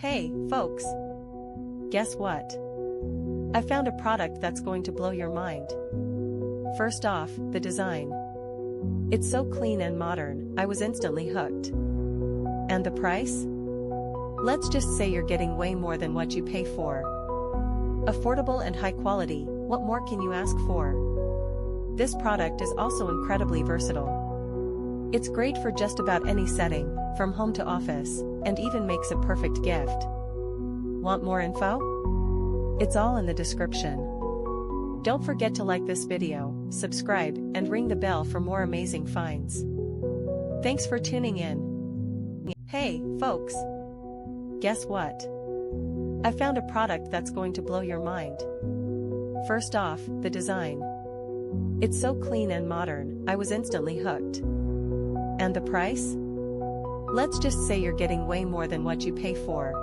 Hey, folks! Guess what? I found a product that's going to blow your mind. First off, the design. It's so clean and modern, I was instantly hooked. And the price? Let's just say you're getting way more than what you pay for. Affordable and high quality, what more can you ask for? This product is also incredibly versatile. It's great for just about any setting, from home to office, and even makes a perfect gift. Want more info? It's all in the description. Don't forget to like this video, subscribe, and ring the bell for more amazing finds. Thanks for tuning in. Hey, folks! Guess what? I found a product that's going to blow your mind. First off, the design. It's so clean and modern, I was instantly hooked. And the price? Let's just say you're getting way more than what you pay for.